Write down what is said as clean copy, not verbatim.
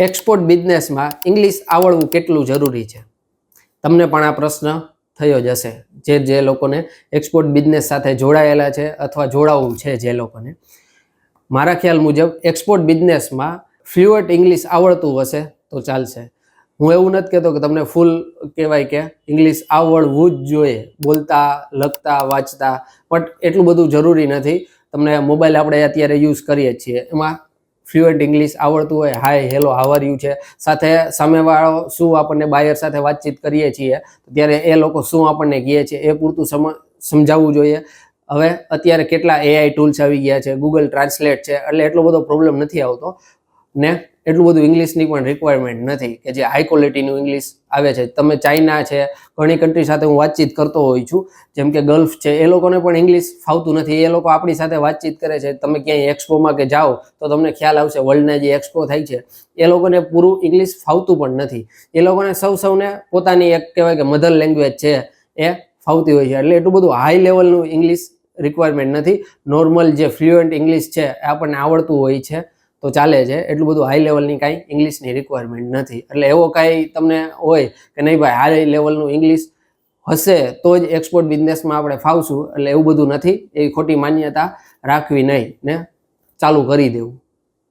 Export બિઝનેસમાં English આવડવું કેટલું જરૂરી છે? તમને પણ આ પ્રશ્ન થયો જ હશે, જે લોકોને એક્સપોર્ટ બિઝનેસ સાથે જોડાયેલા છે અથવા જોડાવવું છે જે લોકોને. મારા ખ્યાલ મુજબ એક્સપોર્ટ બિઝનેસમાં ફ્લુઅન્ટ ઇંગ્લિશ આવડતું હશે તો ચાલશે. હું એવું નથી કહેતો કે તમને ફૂલ કહેવાય કે ઇંગ્લિશ આવડવું જ જોઈએ, બોલતા, લખતા, વાંચતા, બટ એટલું બધું જરૂરી નથી. તમને મોબાઈલ આપણે અત્યારે યુઝ કરીએ છીએ, એમાં ફ્લુઅન્ટ ઇંગ્લિશ આવડતું હોય, હાય, હેલો, હાવ આર યુ છે, સાથે સામેવાળો શું આપણને બાયર સાથે વાતચીત કરીએ છીએ ત્યારે એ લોકો શું આપણને કહે છે એ પૂરતું સમજાવવું જોઈએ. હવે અત્યારે કેટલા એઆઈ ટૂલ્સ આવી ગયા છે, ગૂગલ ટ્રાન્સલેટ છે, એટલે એટલો બધો પ્રોબ્લેમ નથી આવતો ને એટલું બધું ઇંગ્લિશની પણ રિક્વાયરમેન્ટ નથી કે જે હાઈ ક્વોલિટીનું ઇંગ્લિશ આવે છે. તમે ચાઇના છે, ઘણી કન્ટ્રી સાથે હું વાતચીત કરતો હોઉં છું, જેમ કે ગલ્ફ છે, એ લોકોને પણ ઇંગ્લિશ ફાવતું નથી. એ લોકો આપણી સાથે વાતચીત કરે છે. તમે ક્યાંય એક્સપોમાં કે જાઓ તો તમને ખ્યાલ આવશે, વર્લ્ડના જે એક્સપો થાય છે એ લોકોને પૂરું ઇંગ્લિશ ફાવતું પણ નથી. એ લોકોને સૌને પોતાની એક કહેવાય કે મધર લેંગ્વેજ છે એ ફાવતી હોય છે, એટલે એટલું બધું હાઈ લેવલનું ઇંગ્લિશ રિક્વાયરમેન્ટ નથી. નોર્મલ જે ફ્લુઅન્ટ ઇંગ્લિશ છે એ આપણને આવડતું હોય છે તો ચાલે છે. એટલું બધું હાઈ લેવલની કાંઈ ઇંગ્લિશની રિક્વાયરમેન્ટ નથી. એટલે એવો કાંઈ તમને હોય કે નહીં ભાઈ હાઈ લેવલનું ઇંગ્લિશ હશે તો જ એક્સપોર્ટ બિઝનેસમાં આપણે ફાવશું, એટલે એવું બધું નથી. એ ખોટી માન્યતા રાખવી નહીં ને ચાલુ કરી દેવું.